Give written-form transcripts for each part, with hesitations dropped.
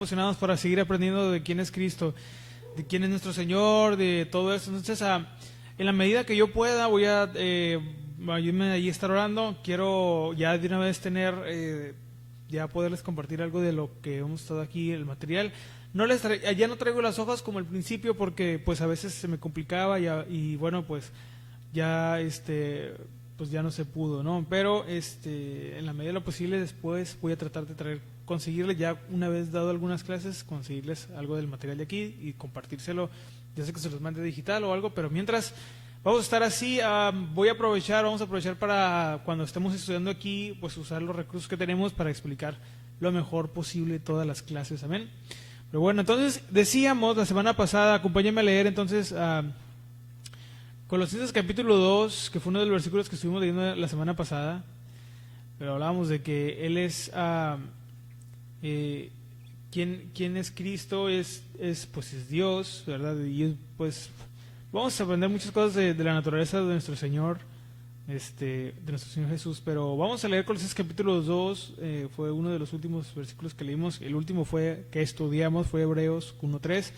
Emocionados para seguir aprendiendo de quién es Cristo, de quién es nuestro Señor, de todo eso. Entonces, en la medida que yo pueda, voy a ayúdenme ahí a estar orando. Quiero ya de una vez tener, ya poderles compartir algo de lo que hemos estado aquí, el material. Ya no traigo las hojas como al principio porque pues a veces se me complicaba y bueno, pues ya pues ya no se pudo, ¿no? Pero en la medida de lo posible después voy a tratar de conseguirles, ya una vez dado algunas clases, conseguirles algo del material de aquí y compartírselo, ya sé que se los mande digital o algo, pero mientras vamos a estar así, vamos a aprovechar para cuando estemos estudiando aquí, pues usar los recursos que tenemos para explicar lo mejor posible todas las clases, amén. Pero bueno, entonces decíamos la semana pasada, acompáñenme a leer entonces Colosenses capítulo 2, que fue uno de los versículos que estuvimos leyendo la semana pasada, pero hablábamos de que Él es, ¿quién es Cristo? Es Dios, ¿verdad? Y pues vamos a aprender muchas cosas de la naturaleza de nuestro Señor, de nuestro Señor Jesús, pero vamos a leer Colosenses capítulo 2, fue uno de los últimos versículos que leímos, el último que estudiamos fue Hebreos 1:3,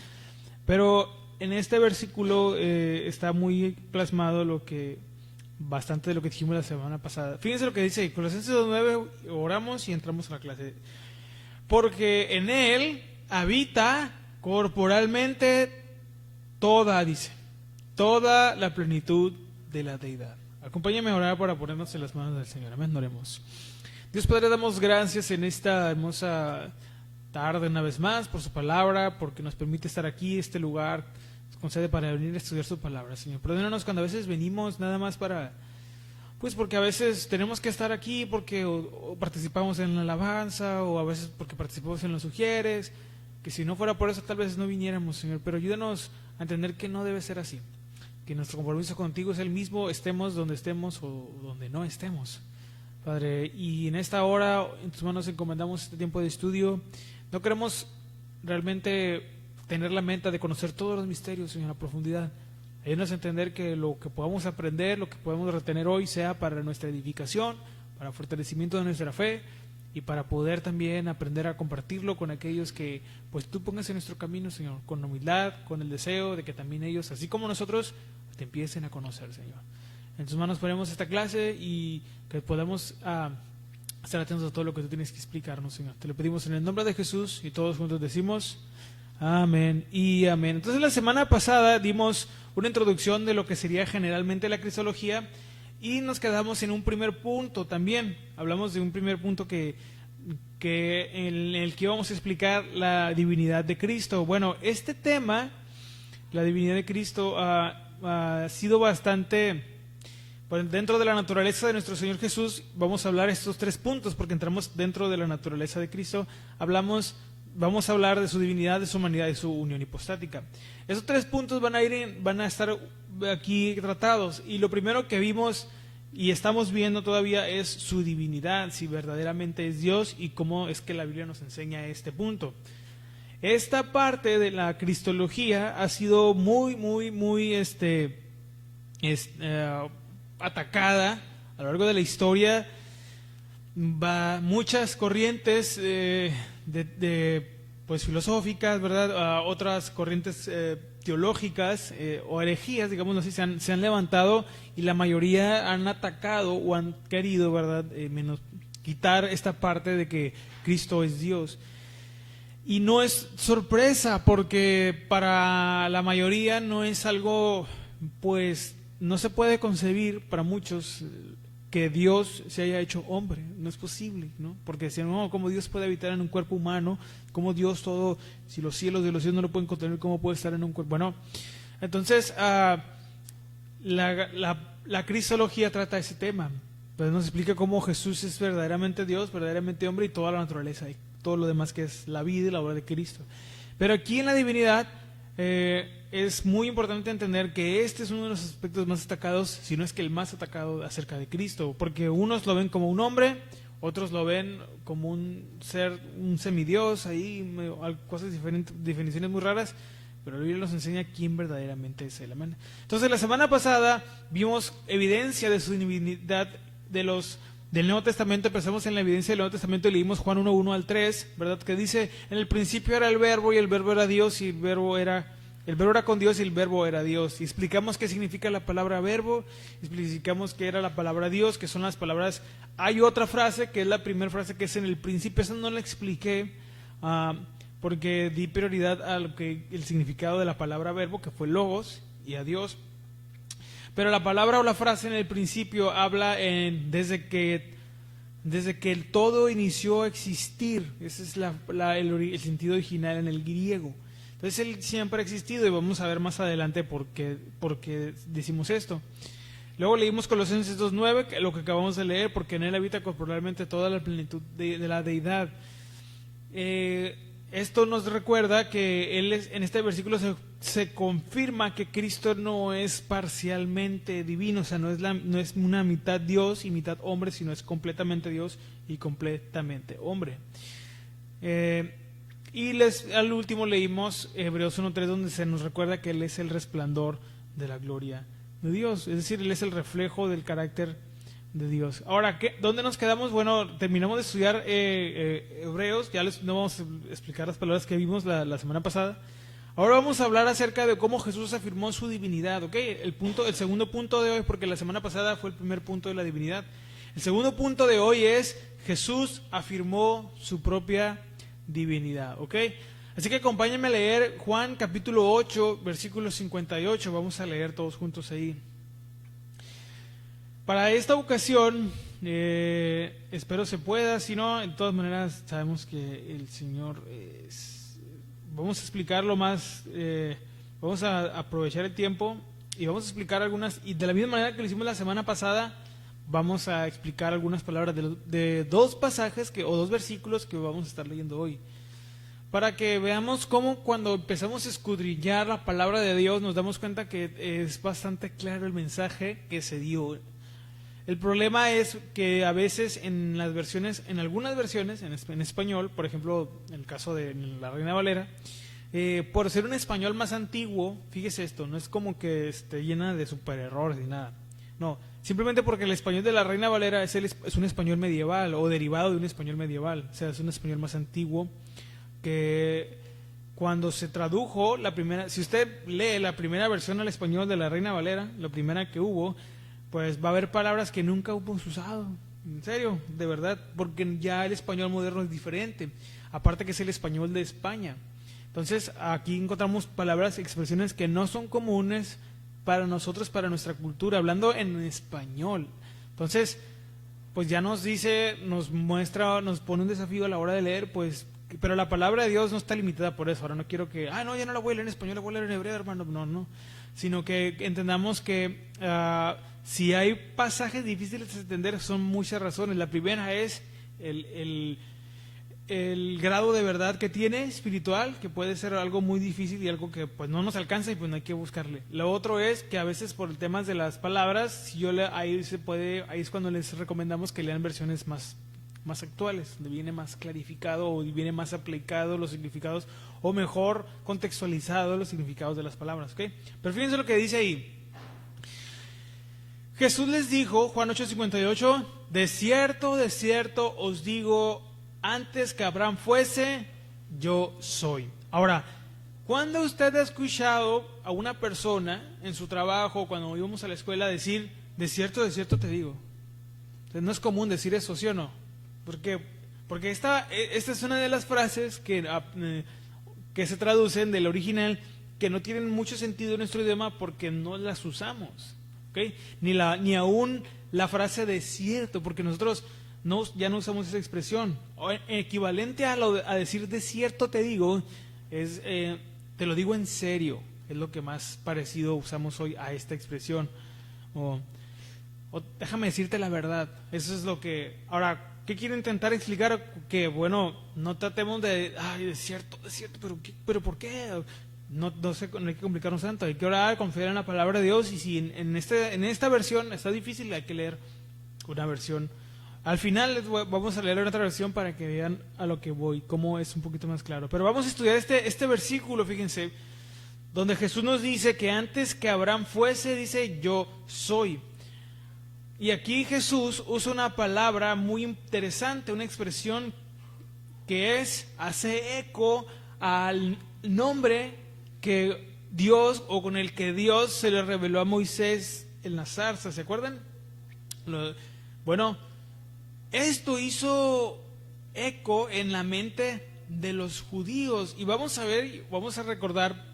pero en este versículo está muy plasmado bastante de lo que dijimos la semana pasada. Fíjense lo que dice Colosenses 2:9, oramos y entramos a la clase. Porque en Él habita corporalmente toda la plenitud de la deidad. Acompáñame a orar para ponernos en las manos del Señor. Amén, oremos. Dios Padre, damos gracias en esta hermosa tarde una vez más por su palabra, porque nos permite estar aquí, este lugar nos concede para venir a estudiar su palabra, Señor. Perdónanos cuando a veces venimos nada más porque a veces tenemos que estar aquí porque o participamos en la alabanza, o a veces porque participamos en los sugieres, que si no fuera por eso tal vez no viniéramos, Señor, pero ayúdanos a entender que no debe ser así, que nuestro compromiso contigo es el mismo, estemos donde estemos o donde no estemos, Padre, y en esta hora en tus manos encomendamos este tiempo de estudio. No queremos realmente tener la meta de conocer todos los misterios, Señor, a profundidad. Ayúdanos a entender que lo que podamos aprender, lo que podemos retener hoy sea para nuestra edificación, para fortalecimiento de nuestra fe y para poder también aprender a compartirlo con aquellos que pues tú pongas en nuestro camino, Señor, con humildad, con el deseo de que también ellos, así como nosotros, te empiecen a conocer, Señor. En tus manos ponemos esta clase y que podamos estar atentos a todo lo que tú tienes que explicarnos, Señor. Te lo pedimos en el nombre de Jesús y todos juntos decimos amén y amén. Entonces la semana pasada dimos una introducción de lo que sería generalmente la cristología y nos quedamos en un primer punto también. Hablamos de un primer punto en el que íbamos a explicar la divinidad de Cristo. Bueno, este tema, la divinidad de Cristo, ha sido bastante... Dentro de la naturaleza de nuestro Señor Jesús vamos a hablar estos tres puntos porque entramos dentro de la naturaleza de Cristo. Vamos a hablar de su divinidad, de su humanidad y su unión hipostática. Esos tres puntos van a estar aquí tratados. Y lo primero que vimos y estamos viendo todavía es su divinidad, si verdaderamente es Dios y cómo es que la Biblia nos enseña este punto. Esta parte de la cristología ha sido muy atacada a lo largo de la historia. Muchas corrientes pues filosóficas, ¿verdad? Otras corrientes teológicas o herejías, digamos así, se han levantado y la mayoría han atacado o han querido, ¿verdad? Quitar esta parte de que Cristo es Dios. Y no es sorpresa porque para la mayoría no es algo, pues no se puede concebir para muchos que Dios se haya hecho hombre, no es posible, ¿no? Porque decían, no, ¿cómo Dios puede habitar en un cuerpo humano? ¿Cómo Dios todo, si los cielos de los cielos no lo pueden contener, cómo puede estar en un cuerpo? Bueno, entonces la cristología trata ese tema, pues nos explica cómo Jesús es verdaderamente Dios, verdaderamente hombre y toda la naturaleza y todo lo demás que es la vida y la obra de Cristo. Pero aquí en la divinidad es muy importante entender que este es uno de los aspectos más atacados, si no es que el más atacado acerca de Cristo, porque unos lo ven como un hombre, otros lo ven como un ser, un semidios, ahí cosas diferentes, definiciones muy raras, pero la Biblia nos enseña quién verdaderamente es Él. Amén. Entonces la semana pasada vimos evidencia de su divinidad de los del Nuevo Testamento. Empezamos en la evidencia del Nuevo Testamento y leímos Juan 1:1 al 3, ¿verdad? Que dice, en el principio era el verbo y el verbo era Dios y el verbo era con Dios y el verbo era Dios. Y explicamos qué significa la palabra verbo, explicamos qué era la palabra Dios, que son las palabras. Hay otra frase que es la primera frase que es en el principio, esa no la expliqué porque di prioridad a lo que el significado de la palabra verbo, que fue logos, y a Dios. Pero la palabra o la frase en el principio habla desde que el todo inició a existir. Ese es el sentido original en el griego. Entonces Él siempre ha existido y vamos a ver más adelante por qué decimos esto. Luego leímos Colosenses 2:9, lo que acabamos de leer, porque en Él habita corporalmente toda la plenitud de la deidad. Esto nos recuerda que en este versículo se confirma que Cristo no es parcialmente divino, o sea, no es una mitad Dios y mitad hombre, sino es completamente Dios y completamente hombre. Al último leímos Hebreos 1:3, donde se nos recuerda que Él es el resplandor de la gloria de Dios, es decir, Él es el reflejo del carácter de Dios. Ahora, ¿dónde nos quedamos? Bueno, terminamos de estudiar Hebreos, no vamos a explicar las palabras que vimos la semana pasada. Ahora vamos a hablar acerca de cómo Jesús afirmó su divinidad, ¿ok? El segundo punto de hoy, porque la semana pasada fue el primer punto de la divinidad. El segundo punto de hoy es Jesús afirmó su propia divinidad, ¿ok? Así que acompáñenme a leer Juan capítulo 8, versículo 58. Vamos a leer todos juntos ahí. Para esta ocasión, espero se pueda, si no, de todas maneras sabemos que el Señor vamos a explicarlo más, vamos a aprovechar el tiempo y vamos a explicar algunas, y de la misma manera que lo hicimos la semana pasada, vamos a explicar algunas palabras de dos pasajes o dos versículos que vamos a estar leyendo hoy, para que veamos cómo cuando empezamos a escudriñar la palabra de Dios nos damos cuenta que es bastante claro el mensaje que se dio. El problema es que a veces en algunas versiones en español, por ejemplo, en el caso de la Reina Valera, por ser un español más antiguo, fíjese esto, no es como que esté llena de super errores ni nada. No, simplemente porque el español de la Reina Valera es un español medieval o derivado de un español medieval, o sea, es un español más antiguo que cuando se tradujo si usted lee la primera versión al español de la Reina Valera, la primera que hubo, pues va a haber palabras que nunca hemos usado, en serio, de verdad, porque ya el español moderno es diferente, aparte que es el español de España. Entonces aquí encontramos palabras, expresiones que no son comunes para nosotros, para nuestra cultura, hablando en español. Entonces, pues ya nos muestra, nos pone un desafío a la hora de leer, pues, pero la palabra de Dios no está limitada por eso. Ahora no quiero que, no, ya no la voy a leer en español, la voy a leer en hebreo, hermano, no, sino que entendamos que si hay pasajes difíciles de entender, son muchas razones. La primera es el grado de verdad que tiene espiritual, que puede ser algo muy difícil y algo que pues no nos alcanza y pues no hay que buscarle. Lo otro es que a veces por el tema de las palabras, ahí es cuando les recomendamos que lean versiones más actuales, donde viene más clarificado o viene más aplicado los significados, o mejor contextualizado los significados de las palabras, ¿ok? Pero fíjense lo que dice ahí. Jesús les dijo, Juan 8:58, de cierto os digo, antes que Abraham fuese, yo soy. Ahora, ¿cuándo usted ha escuchado a una persona en su trabajo, cuando íbamos a la escuela, decir, de cierto te digo? Entonces, no es común decir eso, ¿sí o no? Porque esta es una de las frases que se traducen del original, que no tienen mucho sentido en nuestro idioma porque no las usamos, ¿okay? Ni aún la frase de cierto, porque nosotros ya no usamos esa expresión. Equivalente a decir de cierto te digo, es te lo digo en serio, es lo que más parecido usamos hoy a esta expresión. O déjame decirte la verdad, eso es lo que... Ahora, ¿qué quiero intentar explicar? Que bueno, no tratemos de cierto, pero ¿por qué? No sé, no hay que complicarnos tanto, hay que orar, confiar en la palabra de Dios, y si en esta versión está difícil, hay que leer una versión. Al final vamos a leer otra versión para que vean a lo que voy, cómo es un poquito más claro. Pero vamos a estudiar este versículo, fíjense, donde Jesús nos dice que antes que Abraham fuese, dice yo soy. Y aquí Jesús usa una palabra muy interesante, una expresión que hace eco al nombre que Dios, o con el que Dios se le reveló a Moisés en la zarza, ¿se acuerdan? Bueno, esto hizo eco en la mente de los judíos, y vamos a recordar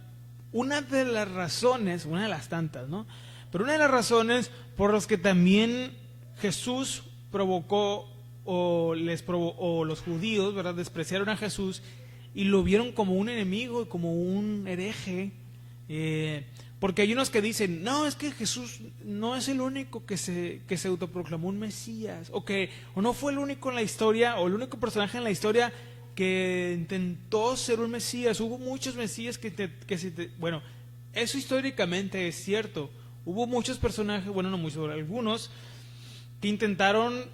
una de las razones, una de las tantas, ¿no? Pero una de las razones por las que también Jesús provocó, o los judíos, ¿verdad?, despreciaron a Jesús y lo vieron como un enemigo, como un hereje, porque hay unos que dicen, no, es que Jesús no es el único que se autoproclamó un Mesías, o no fue el único en la historia, o el único personaje en la historia que intentó ser un Mesías. Hubo muchos Mesías bueno, eso históricamente es cierto. Hubo muchos personajes, bueno, no muchos, algunos que intentaron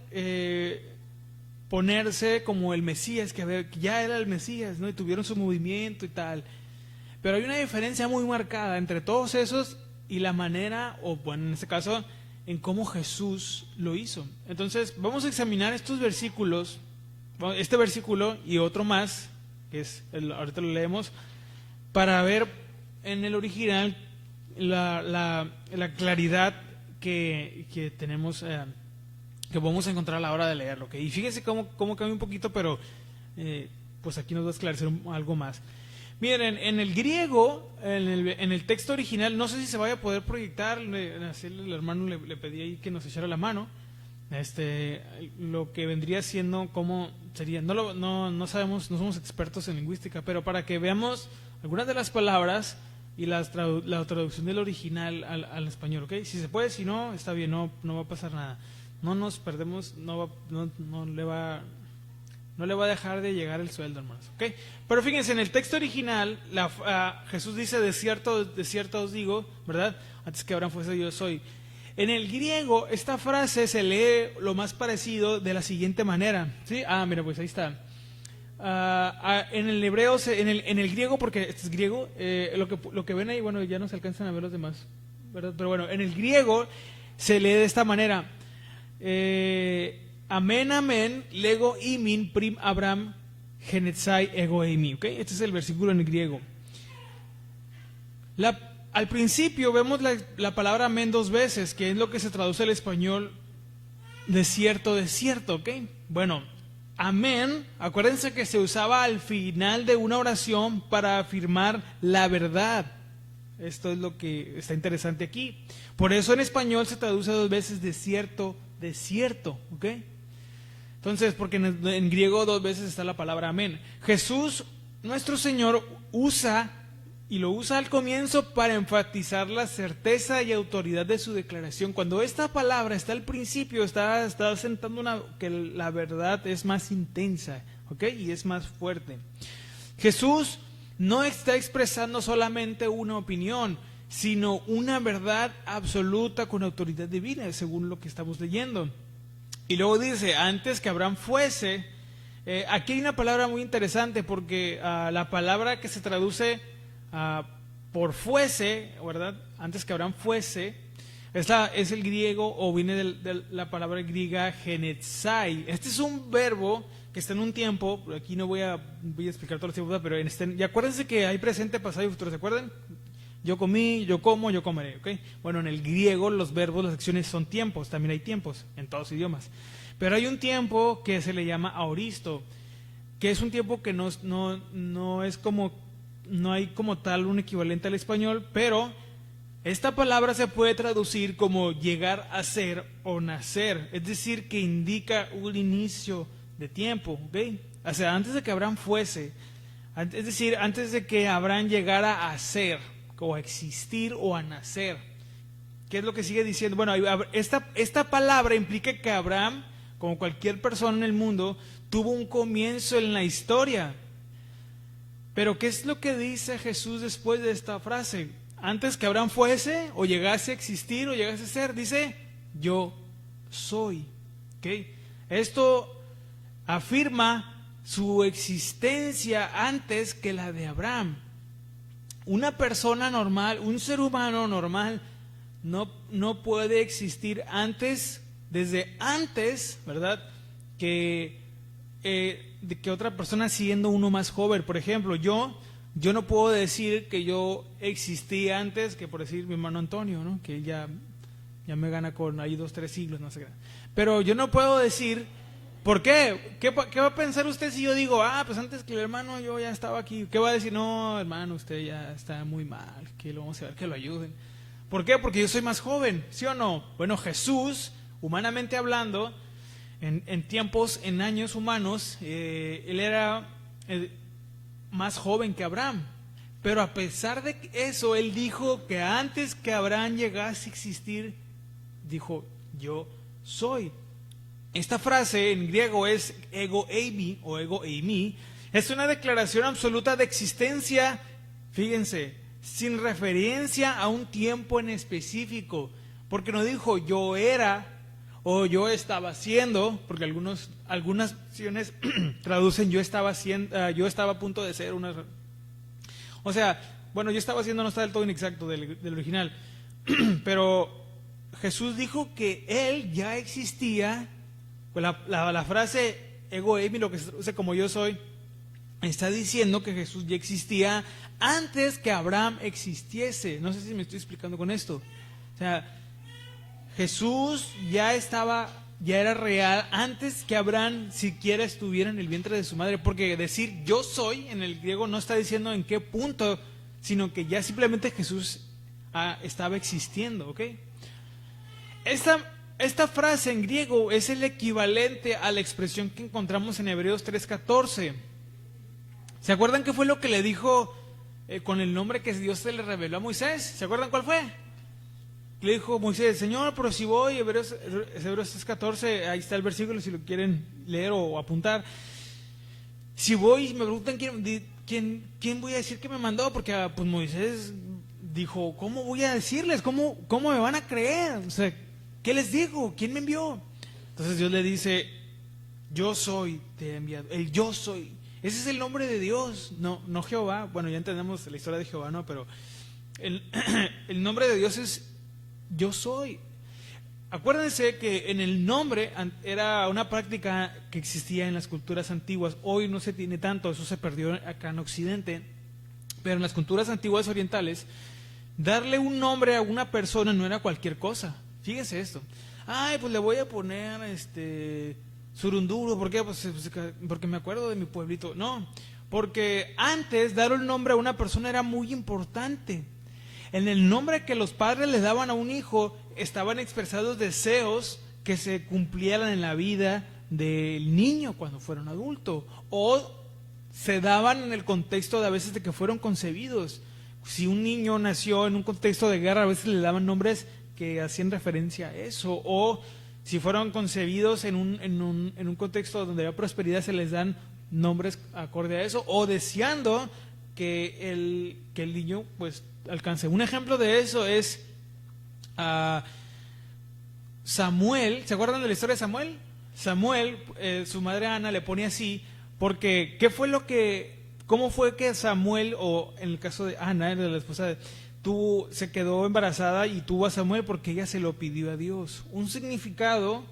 ponerse como el Mesías, que ya era el Mesías, ¿no? Y tuvieron su movimiento y tal. Pero hay una diferencia muy marcada entre todos esos y la manera, o bueno, en este caso, en cómo Jesús lo hizo. Entonces, vamos a examinar estos versículos, este versículo y otro más, que ahorita lo leemos, para ver en el original la claridad que tenemos, que vamos a encontrar a la hora de leerlo. ¿Okay? Y fíjense cómo cambia un poquito, pero pues aquí nos va a esclarecer algo más. Miren, en el griego, en el texto original, no sé si se vaya a poder proyectar, el hermano le pedí ahí que nos echara la mano, lo que vendría siendo, cómo sería, no sabemos, no somos expertos en lingüística, pero para que veamos algunas de las palabras y la traducción del original al español, ¿ok? Si se puede, si no, está bien, no va a pasar nada. No nos perdemos, no le va a dejar de llegar el sueldo, hermanos, ¿ok? Pero fíjense, en el texto original, Jesús dice, de cierto os digo, ¿verdad? Antes que Abraham fuese, yo soy. En el griego, esta frase se lee lo más parecido de la siguiente manera, ¿sí? Mira, pues ahí está. En el hebreo, en el griego, porque este es griego, lo que ven ahí, bueno, ya no se alcanzan a ver los demás, ¿verdad? Pero bueno, en el griego se lee de esta manera. Amén, amén, lego imin prim Abraham genetzai ego eimi. ¿Okay? Este es el versículo en el griego. Al principio vemos la palabra amén 2 veces, que es lo que se traduce al español desierto, desierto. ¿Okay? Bueno, amén, acuérdense que se usaba al final de una oración para afirmar la verdad. Esto es lo que está interesante aquí. Por eso en español se traduce 2 veces desierto, desierto. ¿Ok? Entonces, porque en griego 2 veces está la palabra amén. Jesús, nuestro Señor, usa al comienzo para enfatizar la certeza y autoridad de su declaración. Cuando esta palabra está al principio, está sentando que la verdad es más intensa, ¿ok? Y es más fuerte. Jesús no está expresando solamente una opinión, sino una verdad absoluta con autoridad divina, según lo que estamos leyendo. Y luego dice, antes que Abraham fuese, aquí hay una palabra muy interesante, porque la palabra que se traduce por fuese, ¿verdad? Antes que Abraham fuese, es el griego, o viene de la palabra griega genetzai. Este es un verbo que está en un tiempo, aquí no voy a explicar todos los tiempos, pero y acuérdense que hay presente, pasado y futuro, ¿se acuerdan? Yo comí, yo como, yo comeré, ¿ok? Bueno, en el griego los verbos, las acciones son tiempos, también hay tiempos en todos los idiomas. Pero hay un tiempo que se le llama aoristo, que es un tiempo que no es como, no hay como tal un equivalente al español, pero esta palabra se puede traducir como llegar a ser o nacer, es decir, que indica un inicio de tiempo, ¿ok? O sea, antes de que Abraham fuese, es decir, antes de que Abraham llegara a ser, o a existir o a nacer. ¿Qué es lo que sigue diciendo? Bueno, esta palabra implica que Abraham, como cualquier persona en el mundo, tuvo un comienzo en la historia. Pero ¿qué es lo que dice Jesús después de esta frase? Antes que Abraham fuese, o llegase a existir, o llegase a ser, dice, yo soy. ¿Okay? Esto afirma su existencia antes que la de Abraham. Una persona normal, un ser humano normal, no puede existir antes desde antes, ¿verdad? De que otra persona siendo uno más joven. Por ejemplo, yo no puedo decir que yo existí antes que, por decir, mi hermano Antonio, ¿no? Que ya me gana con ahí 2-3 siglos, no sé qué. Pero yo no puedo decir, ¿por qué? ¿Qué va a pensar usted si yo digo, pues antes que el hermano yo ya estaba aquí? ¿Qué va a decir? No, hermano, usted ya está muy mal, que lo vamos a ver, que lo ayuden. ¿Por qué? Porque yo soy más joven, ¿sí o no? Bueno, Jesús, humanamente hablando, en tiempos, en años humanos, él era más joven que Abraham. Pero a pesar de eso, él dijo que antes que Abraham llegase a existir, dijo, yo soy. Esta frase en griego es ego eimi o ego eimi. Es una declaración absoluta de existencia, fíjense, sin referencia a un tiempo en específico. Porque no dijo yo era o yo estaba haciendo, porque algunas versiones traducen yo estaba a punto de ser una... O sea, bueno, yo estaba haciendo no está del todo inexacto del original, pero Jesús dijo que Él ya existía. Pues la frase ego eimi, lo que se traduce como yo soy, está diciendo que Jesús ya existía antes que Abraham existiese. No sé si me estoy explicando con esto. O sea, Jesús ya era real antes que Abraham siquiera estuviera en el vientre de su madre, porque decir yo soy en el griego no está diciendo en qué punto, sino que ya simplemente Jesús estaba existiendo, ¿ok? Esta frase en griego es el equivalente a la expresión que encontramos en Hebreos 3:14. ¿Se acuerdan qué fue lo que le dijo con el nombre que Dios se le reveló a Moisés? ¿Se acuerdan cuál fue? Le dijo Moisés, Señor, pero si voy, Hebreos 3:14, ahí está el versículo si lo quieren leer o apuntar. Si voy y me preguntan quién voy a decir que me mandó, porque pues Moisés dijo, ¿cómo voy a decirles? ¿Cómo me van a creer? O sea, ¿qué les digo? ¿Quién me envió? Entonces Dios le dice, yo soy, te he enviado. El yo soy. Ese es el nombre de Dios, no Jehová. Bueno, ya entendemos la historia de Jehová, ¿no? Pero el nombre de Dios es yo soy. Acuérdense que en el nombre era una práctica que existía en las culturas antiguas. Hoy no se tiene tanto, eso se perdió acá en Occidente. Pero en las culturas antiguas orientales, darle un nombre a una persona no era cualquier cosa. Fíjense esto. Pues le voy a poner Surunduro. ¿Por qué? Pues porque me acuerdo de mi pueblito. No, porque antes dar un nombre a una persona era muy importante. En el nombre que los padres le daban a un hijo estaban expresados deseos que se cumplieran en la vida del niño cuando fuera un adulto, o se daban en el contexto de a veces de que fueron concebidos. Si un niño nació en un contexto de guerra, a veces le daban nombres que hacían referencia a eso, o si fueron concebidos en un contexto donde había prosperidad, se les dan nombres acorde a eso, o deseando que el niño pues alcance. Un ejemplo de eso es Samuel. ¿Se acuerdan de la historia de Samuel? Samuel, su madre Ana le pone así porque ¿cómo fue que Samuel, o en el caso de Ana, de la esposa se quedó embarazada y tuvo a Samuel? Porque ella se lo pidió a Dios. Un significado,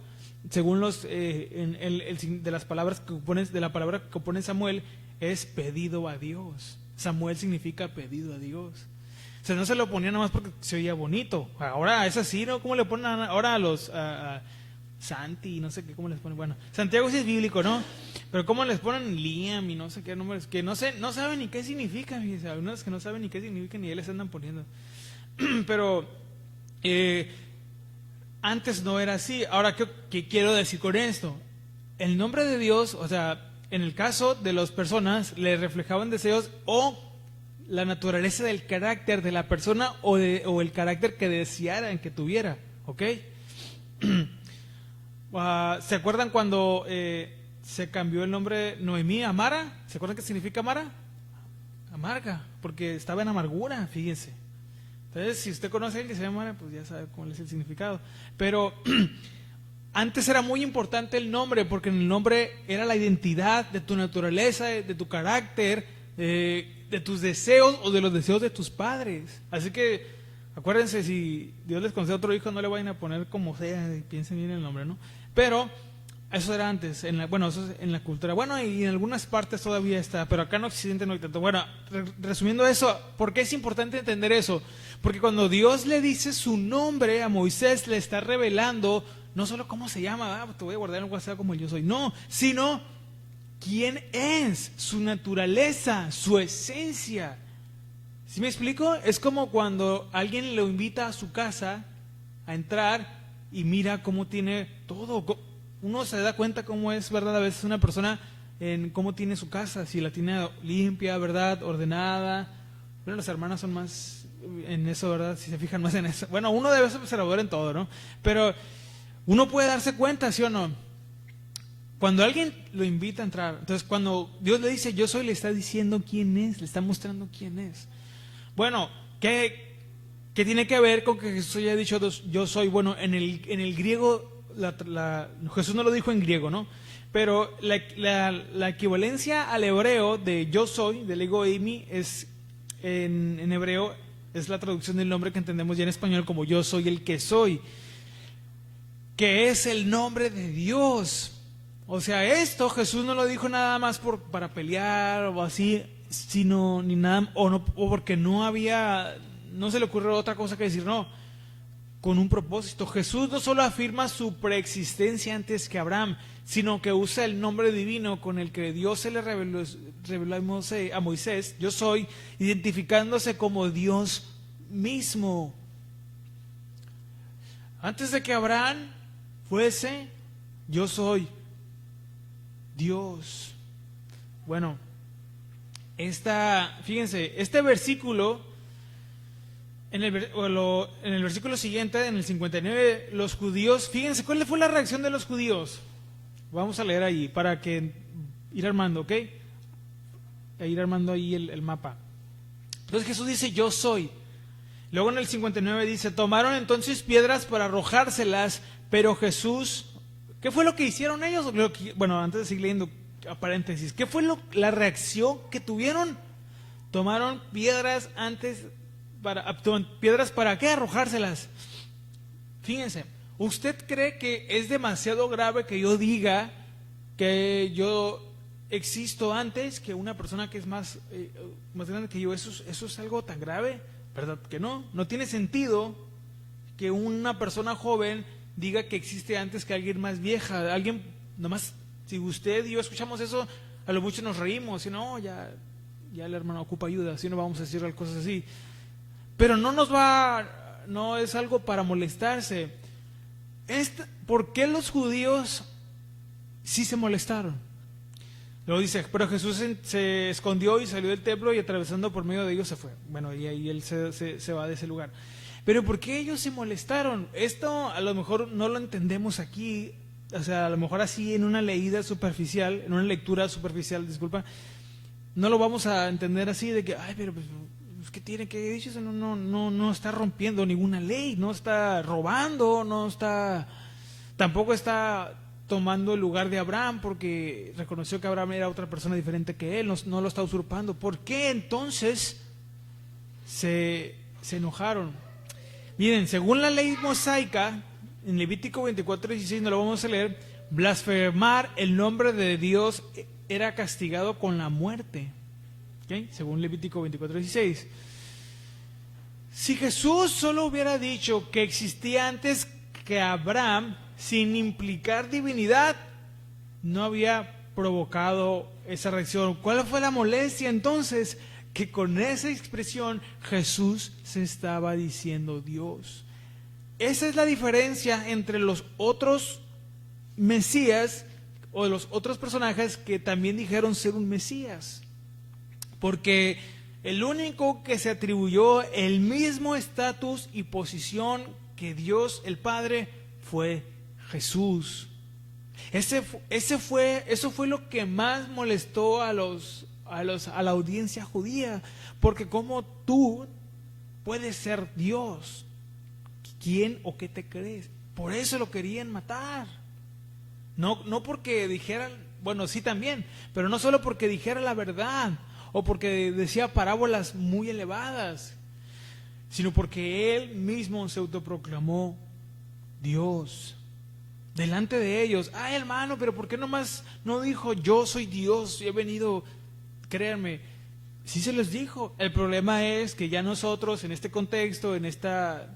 según de las palabras que de la palabra que pone Samuel, es pedido a Dios. Samuel significa pedido a Dios. O sea, no se lo ponía nada más porque se oía bonito. Ahora es así, ¿no? ¿Cómo le ponen ahora a los Santi, no sé qué, cómo les ponen? Bueno, Santiago sí es bíblico, ¿no? Pero ¿cómo les ponen Liam y no sé qué nombres? Que no saben ni qué significa, fíjense. Algunos que no saben ni qué significa ni les andan poniendo. Pero antes no era así. Ahora, ¿qué quiero decir con esto? El nombre de Dios, o sea, en el caso de las personas, le reflejaban deseos o la naturaleza del carácter de la persona o el carácter que desearan que tuviera, ¿ok? ¿Se acuerdan cuando se cambió el nombre de Noemí a Mara? ¿Se acuerdan qué significa Mara? Amarga, porque estaba en amargura, fíjense. Entonces, si usted conoce a alguien que se llama Mara, pues ya sabe cuál es el significado. Pero antes era muy importante el nombre, porque en el nombre era la identidad de tu naturaleza, de tu carácter, de tus deseos o de los deseos de tus padres. Así que Acuérdense, si Dios les concede otro hijo, no le vayan a poner como sea, piensen bien el nombre, ¿no? Pero eso era antes, eso es en la cultura. Bueno, y en algunas partes todavía está, pero acá en Occidente no hay tanto. Bueno, resumiendo eso, ¿por qué es importante entender eso? Porque cuando Dios le dice su nombre a Moisés, le está revelando no solo cómo se llama, te voy a guardar en el WhatsApp como yo soy, no, sino quién es, su naturaleza, su esencia. ¿Sí me explico? Es como cuando alguien lo invita a su casa a entrar y mira cómo tiene todo. Uno se da cuenta cómo es, ¿verdad? A veces una persona en cómo tiene su casa, si la tiene limpia, ¿verdad? Ordenada. Bueno, las hermanas son más en eso, ¿verdad? Si se fijan más en eso. Bueno, uno debe ser observador en todo, ¿no? Pero uno puede darse cuenta, ¿sí o no? Cuando alguien lo invita a entrar, entonces cuando Dios le dice yo soy, le está diciendo quién es, le está mostrando quién es. Bueno, ¿qué tiene que ver con que Jesús haya dicho yo soy? Bueno, en el griego, Jesús no lo dijo en griego, ¿no? Pero la equivalencia al hebreo de yo soy, del ego eimi, es en hebreo, es la traducción del nombre que entendemos ya en español como yo soy el que soy, que es el nombre de Dios. O sea, esto Jesús no lo dijo nada más para pelear o así, sino ni nada, o porque no se le ocurrió otra cosa que decir, no, con un propósito. Jesús no solo afirma su preexistencia antes que Abraham, sino que usa el nombre divino con el que Dios se le reveló a Moisés, yo soy, identificándose como Dios mismo. Antes de que Abraham fuese, yo soy Dios. Bueno, fíjense, este versículo, en el versículo siguiente, en el 59, los judíos, fíjense, ¿cuál fue la reacción de los judíos? Vamos a leer ahí, para que ir armando, ¿ok? Ir armando ahí el mapa. Entonces Jesús dice, yo soy. Luego en el 59 dice, tomaron entonces piedras para arrojárselas, pero Jesús, ¿qué fue lo que hicieron ellos? Bueno, antes de seguir leyendo, a paréntesis, ¿qué fue la reacción que tuvieron? Tomaron piedras ¿piedras para qué? Arrojárselas. Fíjense, ¿usted cree que es demasiado grave que yo diga que yo existo antes que una persona que es más grande que yo? ¿Eso es algo tan grave? ¿Verdad que no? No tiene sentido que una persona joven diga que existe antes que alguien más vieja. Alguien, nomás, si usted y yo escuchamos eso, a lo mucho nos reímos, y no, ya el hermano ocupa ayuda, si no vamos a decir cosas así. Pero no es algo para molestarse. ¿Por qué los judíos sí se molestaron? Luego dice, pero Jesús se escondió y salió del templo y atravesando por medio de ellos se fue. Bueno, y ahí él se va de ese lugar. Pero ¿por qué ellos se molestaron? Esto a lo mejor no lo entendemos aquí, o sea, a lo mejor así en una lectura superficial, no lo vamos a entender así de que, ay, pero pues, ¿qué tiene que decir? Eso no está rompiendo ninguna ley, no está robando, tampoco está tomando el lugar de Abraham porque reconoció que Abraham era otra persona diferente que él, no lo está usurpando. ¿Por qué entonces se enojaron? Miren, según la ley mosaica, en Levítico 24:16, no lo vamos a leer, blasfemar el nombre de Dios era castigado con la muerte. ¿Okay? Según Levítico 24:16. Si Jesús solo hubiera dicho que existía antes que Abraham, sin implicar divinidad, no había provocado esa reacción. ¿Cuál fue la molestia entonces? Que con esa expresión Jesús se estaba diciendo Dios. Esa es la diferencia entre los otros Mesías o los otros personajes que también dijeron ser un Mesías. Porque el único que se atribuyó el mismo estatus y posición que Dios el Padre fue Jesús. Eso fue lo que más molestó a la audiencia judía, porque como tú puedes ser Dios, ¿quién o qué te crees? Por eso lo querían matar. No porque dijeran, bueno, sí también, pero no solo porque dijera la verdad o porque decía parábolas muy elevadas. sino porque Él mismo se autoproclamó Dios delante de ellos. Hermano, pero ¿por qué nomás no dijo yo soy Dios y he venido? Créanme, sí se los dijo. El problema es que ya nosotros en este contexto, en esta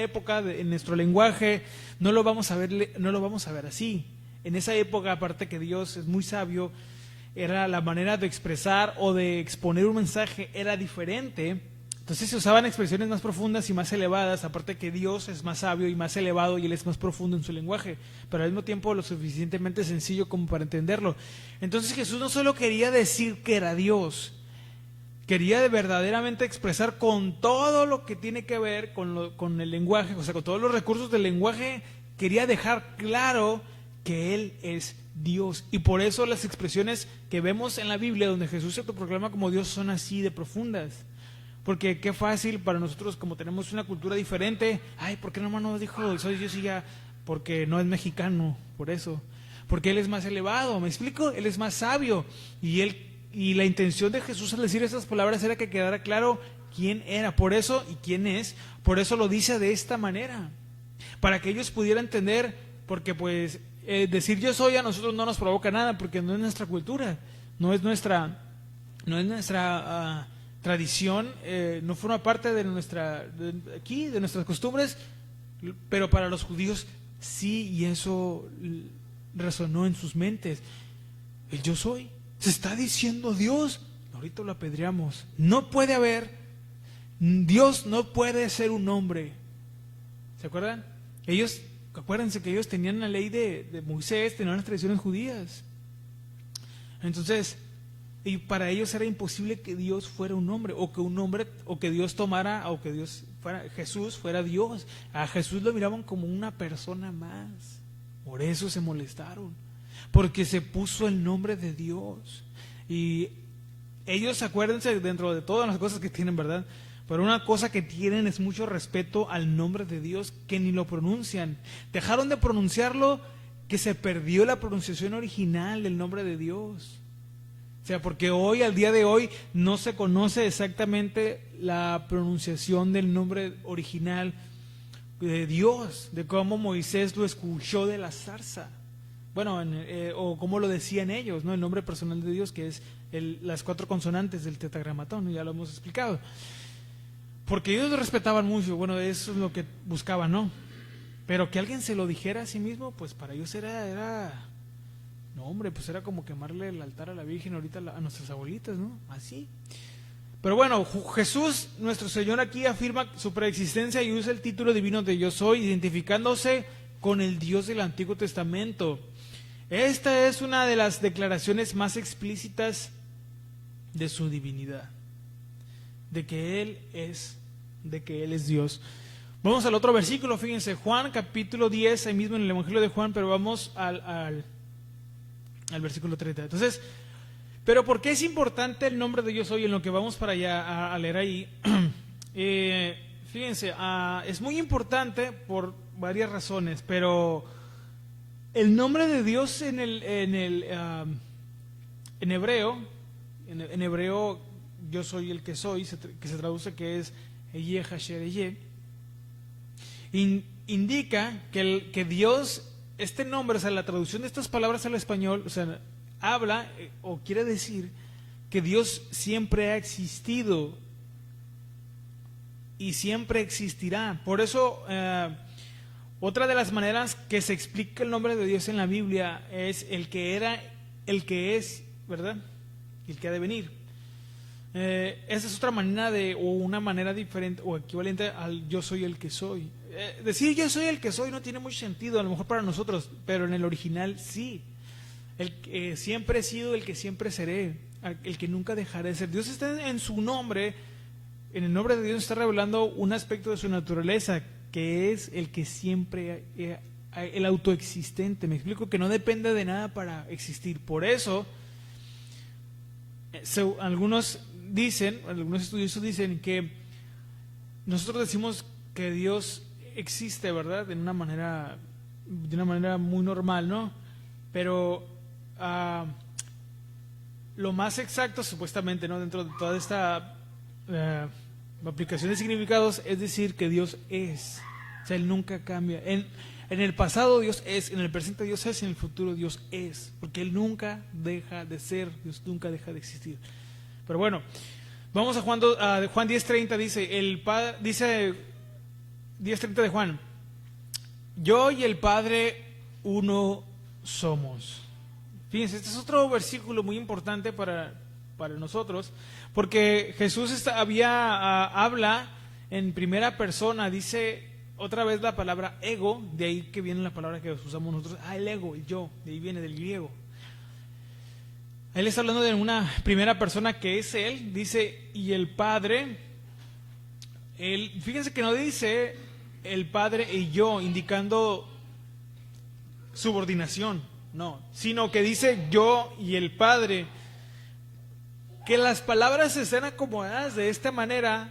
época, en nuestro lenguaje, no lo vamos a ver así. En esa época, aparte que Dios es muy sabio, era la manera de expresar o de exponer un mensaje era diferente. Entonces se usaban expresiones más profundas y más elevadas, aparte que Dios es más sabio y más elevado y Él es más profundo en su lenguaje, pero al mismo tiempo lo suficientemente sencillo como para entenderlo. Entonces Jesús no solo quería decir que era Dios, quería verdaderamente expresar con todo lo que tiene que ver con el lenguaje, o sea, con todos los recursos del lenguaje, quería dejar claro que Él es Dios. Y por eso las expresiones que vemos en la Biblia donde Jesús se proclama como Dios son así de profundas. Porque qué fácil para nosotros, como tenemos una cultura diferente, ¿por qué nomás no dijo soy Dios y ya? Porque no es mexicano, por eso. Porque Él es más elevado, ¿me explico? Él es más sabio. Y la intención de Jesús al decir esas palabras era que quedara claro quién era, por eso y quién es. Por eso lo dice de esta manera, para que ellos pudieran entender, porque pues decir yo soy a nosotros no nos provoca nada, porque no es nuestra cultura, no es nuestra tradición, no forma parte de nuestras costumbres, pero para los judíos sí, y eso resonó en sus mentes. El yo soy, se está diciendo Dios, ahorita lo apedreamos. No puede haber, Dios no puede ser un hombre. ¿Se acuerdan? Acuérdense que ellos tenían la ley de Moisés, tenían las tradiciones judías. Entonces, y para ellos era imposible que Dios fuera un hombre, o que Dios tomara, o que Jesús fuera Dios. A Jesús lo miraban como una persona más. Por eso se molestaron, porque se puso el nombre de Dios. Y ellos, acuérdense, dentro de todas las cosas que tienen, ¿verdad? Pero una cosa que tienen es mucho respeto al nombre de Dios, que ni lo pronuncian. Dejaron de pronunciarlo, que se perdió la pronunciación original del nombre de Dios. O sea, porque al día de hoy, no se conoce exactamente la pronunciación del nombre original de Dios, de cómo Moisés lo escuchó de la zarza. Bueno, o cómo lo decían ellos, ¿no? El nombre personal de Dios, que es las 4 consonantes del tetragramatón, ya lo hemos explicado. Porque ellos lo respetaban mucho, bueno, eso es lo que buscaban, ¿no? Pero que alguien se lo dijera a sí mismo, pues para ellos no, hombre, pues era como quemarle el altar a la Virgen ahorita a nuestras abuelitas, ¿no? Así. Pero bueno, Jesús, nuestro Señor, aquí afirma su preexistencia y usa el título divino de yo soy, identificándose con el Dios del Antiguo Testamento. Esta es una de las declaraciones más explícitas de su divinidad, de que Él es Dios. Vamos al otro versículo, fíjense, Juan capítulo 10, ahí mismo en el Evangelio de Juan, pero vamos al versículo 30. Entonces, pero ¿por qué es importante el nombre de yo soy? En lo que vamos para allá a leer ahí, fíjense, es muy importante por varias razones, pero el nombre de Dios en hebreo, yo soy el que soy, que se traduce que es Eye Hasher Eye, indica que Dios, este nombre, o sea, la traducción de estas palabras al español, o sea, habla o quiere decir que Dios siempre ha existido y siempre existirá. Por eso, otra de las maneras que se explica el nombre de Dios en la Biblia es el que era, el que es, ¿verdad? El que ha de venir. Esa es otra manera o una manera diferente o equivalente al yo soy el que soy. Decir yo soy el que soy no tiene mucho sentido, a lo mejor para nosotros, pero en el original sí. El que siempre he sido, el que siempre seré, el que nunca dejaré de ser. Dios está en su nombre, en el nombre de Dios está revelando un aspecto de su naturaleza, que es el que siempre, el autoexistente. Me explico, que no depende de nada para existir. Por eso, algunos estudiosos dicen que nosotros decimos que Dios existe, ¿verdad? De una manera muy normal, ¿no? Pero lo más exacto, supuestamente, ¿no? Dentro de toda esta La aplicación de significados es decir que Dios es. O sea, Él nunca cambia. En el pasado Dios es, en el presente Dios es, en el futuro Dios es. Porque Él nunca deja de ser, Dios nunca deja de existir. Pero bueno, vamos a Juan 10:30, dice 10:30 de Juan. Yo y el Padre uno somos. Fíjense, este es otro versículo muy importante para nosotros, porque Jesús habla en primera persona, dice otra vez la palabra ego, de ahí que viene la palabra que usamos nosotros, el ego, el yo, de ahí viene del griego. Él está hablando de una primera persona que es Él, dice, y el Padre, fíjense que no dice el Padre y yo, indicando subordinación, no, sino que dice yo y el Padre. Que las palabras estén acomodadas de esta manera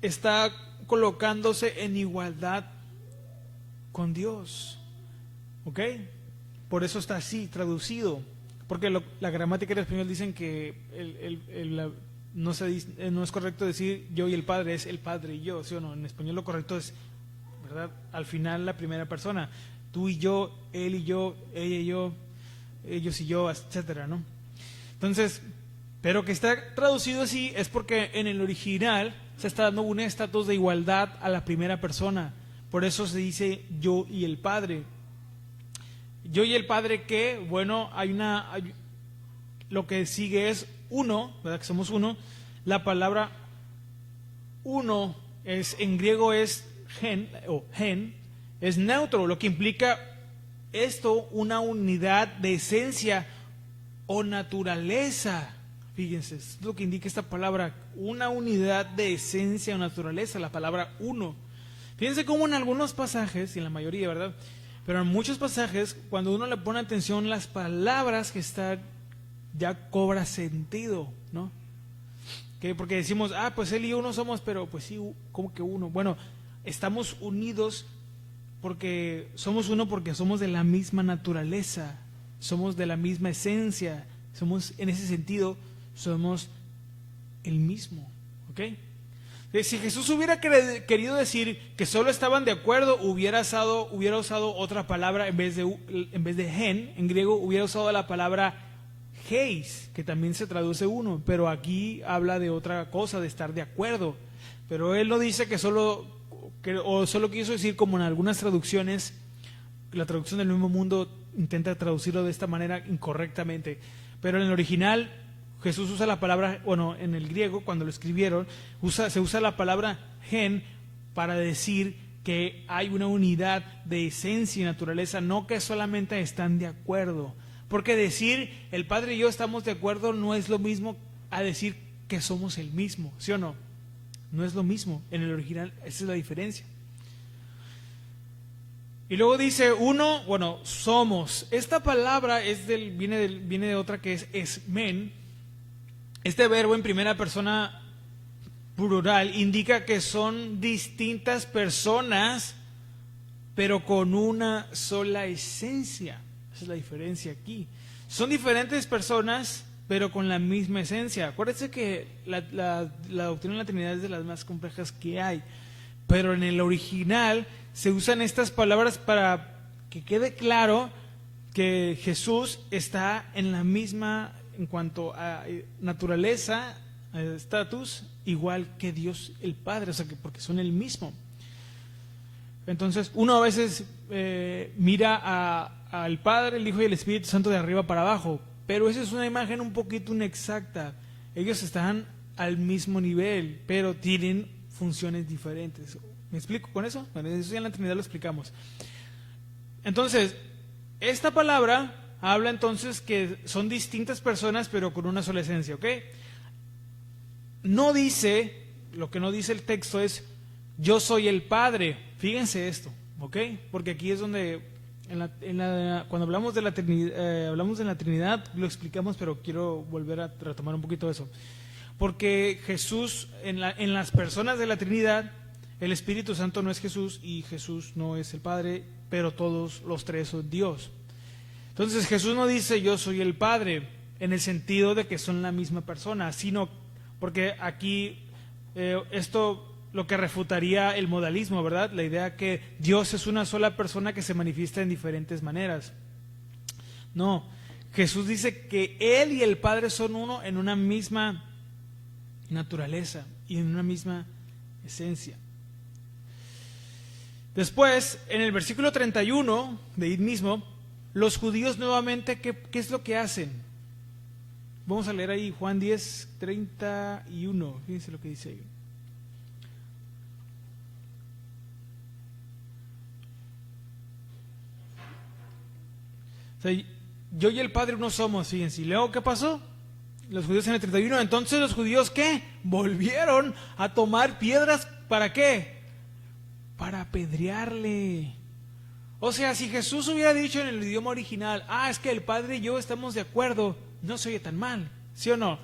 está colocándose en igualdad con Dios, ¿ok? Por eso está así traducido, porque la gramática en español dicen que no es correcto decir yo y el Padre, es el Padre y yo, ¿sí o no? En español lo correcto es, ¿verdad?, al final la primera persona, tú y yo, él y yo, ella y yo, ellos y yo, etcétera, ¿no? Entonces, pero que está traducido así es porque en el original se está dando un estatus de igualdad a la primera persona. Por eso se dice yo y el Padre. Yo y el Padre que, bueno, lo que sigue es uno, ¿verdad?, que somos uno. La palabra uno en griego es gen, es neutro, lo que implica esto, una unidad de esencia o naturaleza. Fíjense, es lo que indica esta palabra, una unidad de esencia o naturaleza, la palabra uno. Fíjense cómo en algunos pasajes, y en la mayoría, ¿verdad?, pero en muchos pasajes, cuando uno le pone atención, las palabras que están, ya cobra sentido, ¿no? Porque decimos, pues él y yo no somos, pero pues sí, ¿cómo que uno? Bueno, estamos unidos porque somos uno, porque somos de la misma naturaleza, somos de la misma esencia, somos, en ese sentido, somos el mismo, ¿ok? Si Jesús hubiera querido decir que solo estaban de acuerdo, hubiera usado otra palabra en vez de gen, en griego hubiera usado la palabra heis, que también se traduce uno, pero aquí habla de otra cosa, de estar de acuerdo. Pero él no dice o solo quiso decir, como en algunas traducciones, la traducción del Nuevo Mundo intenta traducirlo de esta manera incorrectamente, pero en el original Jesús usa la palabra, en el griego cuando lo escribieron, se usa la palabra gen para decir que hay una unidad de esencia y naturaleza, no que solamente están de acuerdo. Porque decir el Padre y yo estamos de acuerdo no es lo mismo a decir que somos el mismo, ¿sí o no? No es lo mismo, en el original esa es la diferencia. Y luego dice somos. Esta palabra viene de otra que es men. Este verbo en primera persona plural indica que son distintas personas, pero con una sola esencia. Esa es la diferencia aquí. Son diferentes personas, pero con la misma esencia. Acuérdense que la doctrina de la Trinidad es de las más complejas que hay, pero en el original se usan estas palabras para que quede claro que Jesús está en la misma, en cuanto a naturaleza, estatus, igual que Dios el Padre, o sea, porque son el mismo. Entonces, uno a veces mira al Padre, el Hijo y el Espíritu Santo de arriba para abajo, pero esa es una imagen un poquito inexacta. Ellos están al mismo nivel, pero tienen funciones diferentes. ¿Me explico con eso? Bueno, eso ya en la Trinidad lo explicamos. Entonces, esta palabra habla entonces que son distintas personas, pero con una sola esencia, ¿ok? Lo que no dice el texto es, yo soy el Padre. Fíjense esto, ¿ok? Porque aquí es donde, cuando hablamos de la Trinidad, lo explicamos, pero quiero volver a retomar un poquito eso. Porque Jesús, en las personas de la Trinidad, el Espíritu Santo no es Jesús y Jesús no es el Padre, pero todos los tres son Dios. Entonces Jesús no dice yo soy el Padre en el sentido de que son la misma persona, sino porque aquí Esto lo que refutaría el modalismo, ¿verdad? La idea que Dios es una sola persona que se manifiesta en diferentes maneras. No, Jesús dice que Él y el Padre son uno en una misma naturaleza y en una misma esencia. Después, en el versículo 31 de ahí mismo, los judíos nuevamente, ¿qué es lo que hacen? Vamos a leer ahí Juan 10, 31. Fíjense lo que dice ahí. O sea, yo y el Padre uno somos, fíjense. ¿Y luego qué pasó? Los judíos en el 31. Entonces los judíos, ¿qué? Volvieron a tomar piedras, ¿para qué? Para apedrearle. O sea, si Jesús hubiera dicho en el idioma original, es que el Padre y yo estamos de acuerdo, no se oye tan mal, ¿sí o no?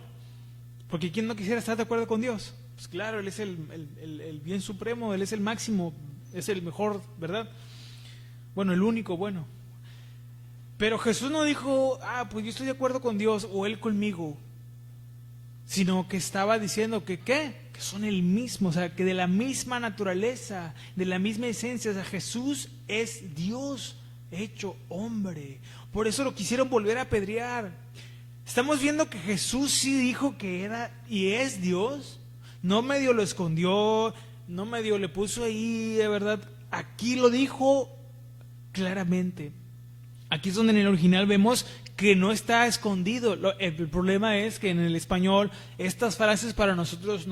Porque ¿quién no quisiera estar de acuerdo con Dios? Pues claro, Él es el bien supremo, Él es el máximo, es el mejor, ¿verdad? Bueno, el único bueno. Pero Jesús no dijo, pues yo estoy de acuerdo con Dios o Él conmigo, sino que estaba diciendo que ¿qué? Que son el mismo, o sea, que de la misma naturaleza, de la misma esencia. O sea, Jesús es Dios hecho hombre. Por eso lo quisieron volver a apedrear. Estamos viendo que Jesús sí dijo que era y es Dios. No medio lo escondió, no medio le puso ahí, de verdad. Aquí lo dijo claramente. Aquí es donde en el original vemos que no está escondido. El problema es que en el español estas frases para nosotros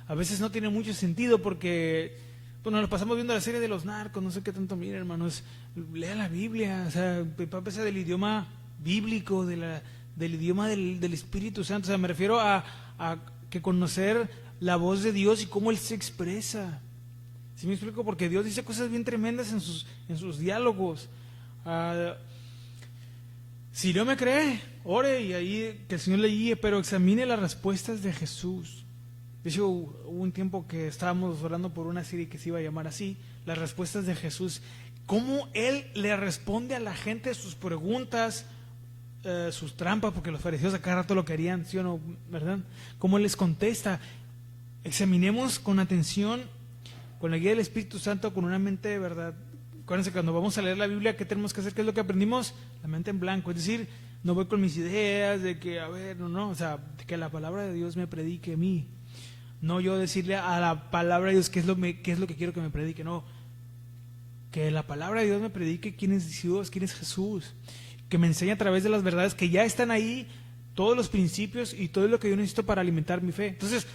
a veces no tienen mucho sentido porque, bueno, nos pasamos viendo la serie de los narcos, no sé qué tanto, miren hermanos, lea la Biblia, o sea, para empezar del idioma bíblico, del idioma del Espíritu Santo, o sea, me refiero a que conocer la voz de Dios y cómo Él se expresa. ¿Sí me explico? Porque Dios dice cosas bien tremendas en sus diálogos. Si no me cree, ore y ahí que el Señor le guíe, pero examine las respuestas de Jesús. De hecho, hubo un tiempo que estábamos orando por una serie que se iba a llamar así, las respuestas de Jesús. Cómo Él le responde a la gente sus preguntas, sus trampas, porque los fariseos a cada rato lo querían, ¿sí o no? ¿Verdad? Cómo Él les contesta. Examinemos con atención, con la guía del Espíritu Santo, con una mente de verdad. Acuérdense, cuando vamos a leer la Biblia, ¿qué tenemos que hacer? ¿Qué es lo que aprendimos? La mente en blanco, es decir, no voy con mis ideas de que, o sea, de que la palabra de Dios me predique a mí. No yo decirle a la palabra de Dios qué es lo que quiero que me predique, no. Que la palabra de Dios me predique quién es Dios, quién es Jesús. Que me enseñe a través de las verdades que ya están ahí, todos los principios y todo lo que yo necesito para alimentar mi fe. Entonces,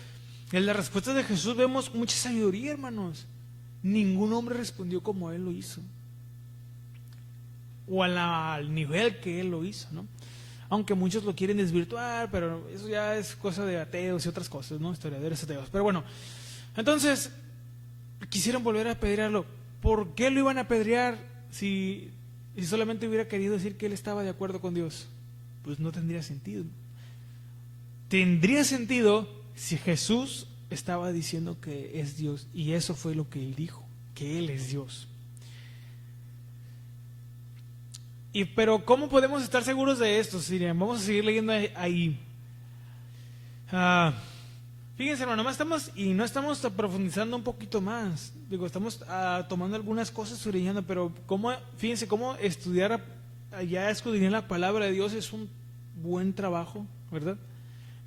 en las respuestas de Jesús vemos mucha sabiduría, hermanos. Ningún hombre respondió como Él lo hizo, o al nivel que Él lo hizo, ¿no? Aunque muchos lo quieren desvirtuar, pero eso ya es cosa de ateos y otras cosas, ¿no? Historiadores ateos. Pero bueno, entonces quisieron volver a apedrearlo. ¿Por qué lo iban a apedrear si solamente hubiera querido decir que Él estaba de acuerdo con Dios? Pues no tendría sentido. Tendría sentido si Jesús estaba diciendo que es Dios, y eso fue lo que Él dijo, que Él es Dios. Pero ¿cómo podemos estar seguros de esto? Vamos a seguir leyendo ahí. Fíjense, hermano, no estamos profundizando un poquito más. Estamos tomando algunas cosas, subrayando, pero fíjense cómo estudiar, ya escudriñar la palabra de Dios es un buen trabajo, ¿verdad?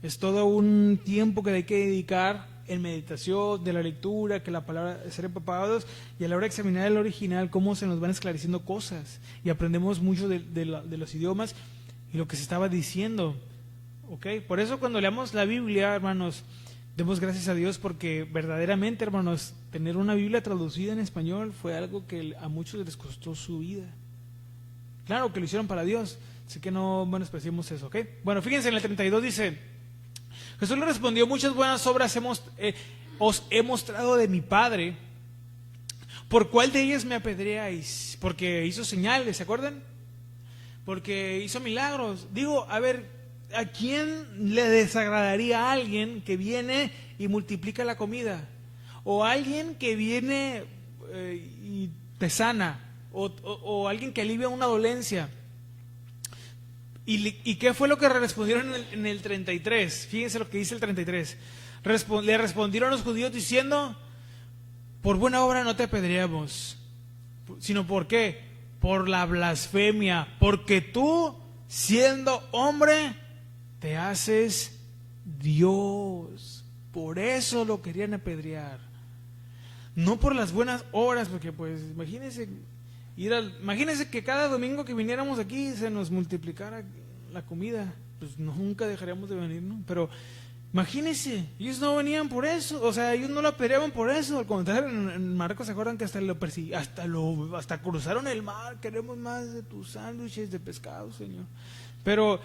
Es todo un tiempo que hay que dedicar en meditación, de la lectura, que la palabra ser empapados, y a la hora de examinar el original, cómo se nos van esclareciendo cosas, y aprendemos mucho de los idiomas y lo que se estaba diciendo, ¿ok? Por eso cuando leamos la Biblia, hermanos, demos gracias a Dios, porque verdaderamente, hermanos, tener una Biblia traducida en español fue algo que a muchos les costó su vida. Claro que lo hicieron para Dios, así que no menospreciemos eso, ¿ok? Bueno, fíjense, en el 32 dice: Jesús le respondió: muchas buenas obras os he mostrado de mi Padre. ¿Por cuál de ellas me apedreáis? Porque hizo señales, ¿se acuerdan? Porque hizo milagros. Digo, a ver, ¿a quién le desagradaría a alguien que viene y multiplica la comida? O alguien que viene y te sana, o alguien que alivia una dolencia. ¿Y qué fue lo que respondieron en el 33? Fíjense lo que dice el 33. Le respondieron los judíos diciendo: por buena obra no te apedreamos, sino ¿por qué? Por la blasfemia, porque tú, siendo hombre, te haces Dios. Por eso lo querían apedrear. No por las buenas obras, porque pues imagínense que cada domingo que viniéramos aquí se nos multiplicara la comida. Pues nunca dejaríamos de venir, ¿no? Pero imagínense, ellos no venían por eso, o sea, ellos no lo apedreaban por eso. Al contrario, en Marcos se acuerdan que hasta lo persiguieron, hasta cruzaron el mar. Queremos más de tus sándwiches de pescado, Señor. Pero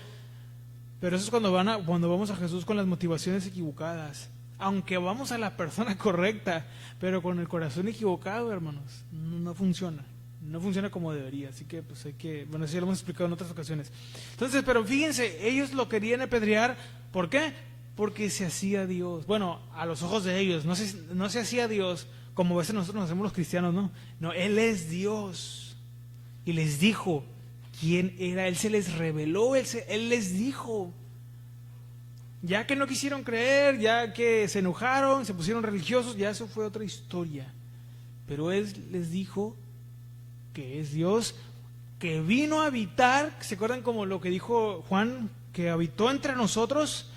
eso es cuando vamos a Jesús con las motivaciones equivocadas. Aunque vamos a la persona correcta, pero con el corazón equivocado, hermanos, no funciona. No funciona como debería. Así que pues bueno, eso ya lo hemos explicado en otras ocasiones. Entonces, pero fíjense, ellos lo querían apedrear. ¿Por qué? Porque se hacía Dios. Bueno, a los ojos de ellos, no se hacía Dios como a veces nosotros nos hacemos los cristianos, ¿no? No, Él es Dios. Y les dijo quién era. Él se les reveló, Él les dijo. Ya que no quisieron creer, ya que se enojaron, se pusieron religiosos, ya eso fue otra historia. Pero Él les dijo que es Dios, que vino a habitar. ¿Se acuerdan como lo que dijo Juan? Que habitó entre nosotros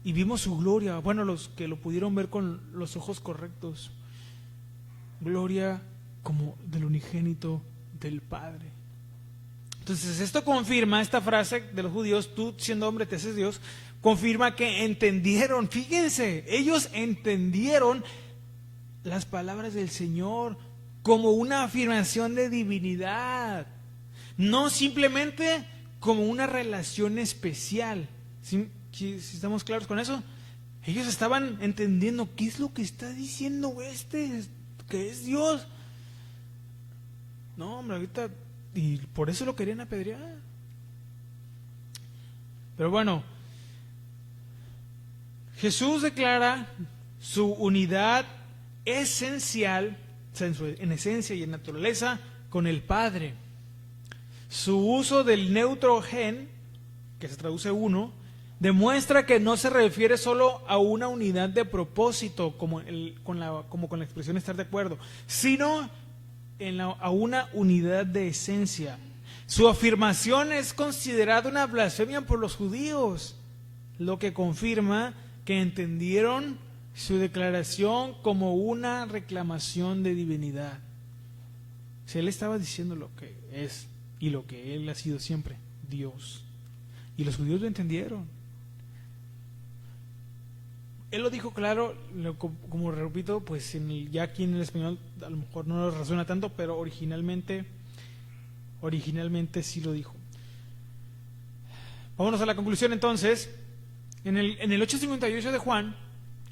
y vimos su gloria. Bueno, los que lo pudieron ver con los ojos correctos. Gloria como del unigénito del Padre. Entonces esto confirma, esta frase de los judíos, tú siendo hombre te haces Dios, confirma que entendieron. Fíjense, ellos entendieron las palabras del Señor como una afirmación de divinidad, no simplemente como una relación especial. ¿Sí estamos claros con eso? Ellos estaban entendiendo qué es lo que está diciendo que es Dios. No, hombre, ahorita, y por eso lo querían apedrear. Pero bueno, Jesús declara su unidad esencial, en esencia y en naturaleza, con el Padre. Su uso del neutro gen, que se traduce uno, demuestra que no se refiere solo a una unidad de propósito, como con la expresión estar de acuerdo, sino a una unidad de esencia. Su afirmación es considerada una blasfemia por los judíos, lo que confirma que entendieron su declaración como una reclamación de divinidad. Si él estaba diciendo lo que es y lo que él ha sido siempre, Dios. Y los judíos lo entendieron. Él lo dijo claro, como repito, pues ya aquí en el español a lo mejor no lo resuena tanto, pero originalmente sí lo dijo. Vámonos a la conclusión entonces. En el 8:58 de Juan,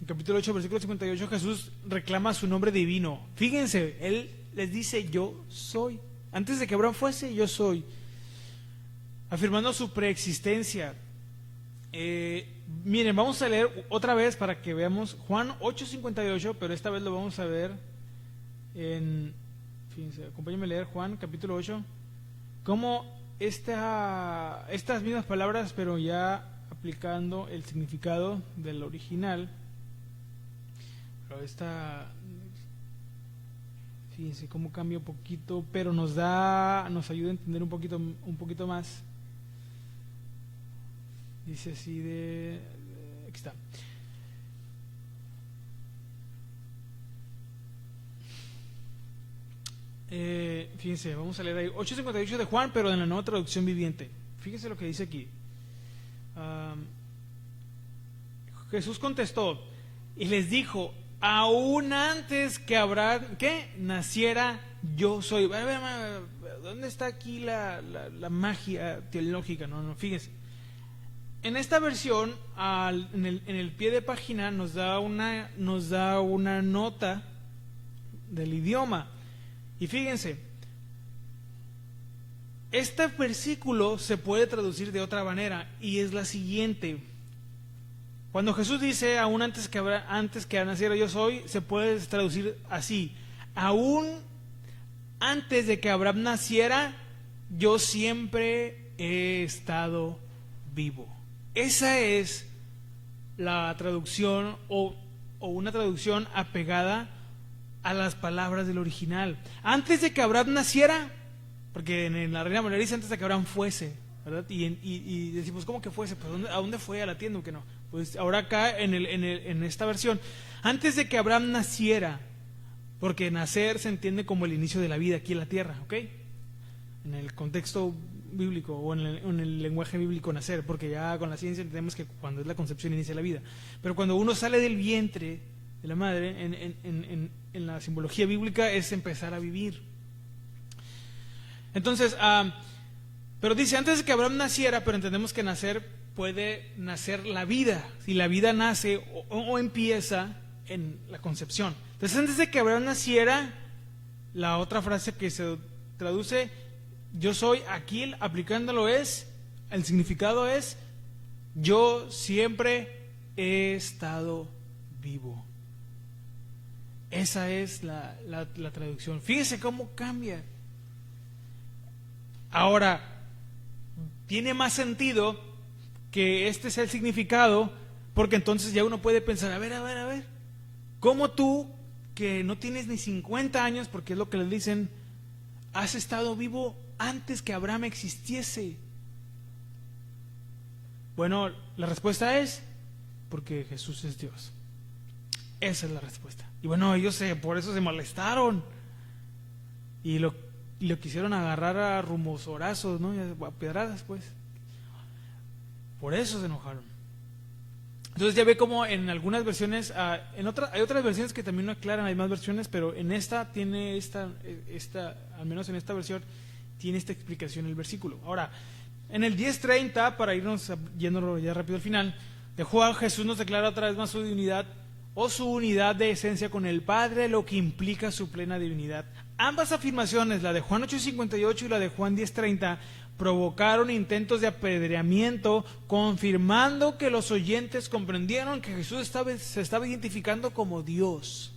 en capítulo 8, versículo 58, Jesús reclama su nombre divino. Fíjense, Él les dice: yo soy. Antes de que Abraham fuese, yo soy. Afirmando su preexistencia. Miren, vamos a leer otra vez para que veamos Juan 8:58, pero esta vez lo vamos a ver fíjense, acompáñenme a leer Juan capítulo 8, como estas mismas palabras, pero ya aplicando el significado del original. Pero fíjense cómo cambia un poquito, pero nos ayuda a entender un poquito más. Dice así aquí está. Fíjense, vamos a leer ahí 8:58 de Juan, pero en la nueva traducción viviente. Fíjense lo que dice aquí. Jesús contestó y les dijo: aún antes que Abraham naciera, yo soy. ¿Dónde está aquí la magia teológica? No, fíjense. En esta versión, en el pie de página nos da una nota del idioma. Y fíjense, este versículo se puede traducir de otra manera, y es la siguiente. Cuando Jesús dice: aún antes que naciera yo soy, se puede traducir así: aún antes de que Abraham naciera, yo siempre he estado vivo. Esa es la traducción o una traducción apegada a las palabras del original. Antes de que Abraham naciera, porque en la Reina Valera dice antes de que Abraham fuese, ¿verdad? Y decimos, ¿cómo que fuese? Pues ¿a dónde fue? ¿A la tienda o qué no? Pues ahora acá en esta versión, antes de que Abraham naciera, porque nacer se entiende como el inicio de la vida aquí en la tierra, ¿ok? En el contexto bíblico o en el lenguaje bíblico nacer, porque ya con la ciencia entendemos que cuando es la concepción inicia la vida. Pero cuando uno sale del vientre de la madre, en la simbología bíblica es empezar a vivir. Entonces, pero dice antes de que Abraham naciera, pero entendemos que nacer puede nacer la vida, si la vida nace o empieza en la concepción. Entonces antes de que Abraham naciera, la otra frase que se traduce yo soy, aquí aplicándolo es, el significado es yo siempre he estado vivo. Esa es la traducción. Fíjese cómo cambia. Ahora, tiene más sentido que este sea el significado, porque entonces ya uno puede pensar, a ver, ¿cómo tú, que no tienes ni 50 años, porque es lo que le dicen, has estado vivo antes que Abraham existiese? Bueno, la respuesta es, porque Jesús es Dios. Esa es la respuesta. Y bueno, ellos por eso se molestaron y lo quisieron agarrar a rumosorazos, ¿no? A pedradas, pues. Por eso se enojaron. Entonces ya ve como en algunas versiones, hay otras versiones que también no aclaran, hay más versiones, pero en esta tiene esta, al menos en esta versión, tiene esta explicación el versículo. Ahora, en el 10:30, para irnos yéndolo ya rápido al final, de Juan, Jesús nos declara otra vez más su divinidad o su unidad de esencia con el Padre, lo que implica su plena divinidad. Ambas afirmaciones, la de Juan 8:58 y la de Juan 10:30, provocaron intentos de apedreamiento, confirmando que los oyentes comprendieron que Jesús se estaba identificando como Dios.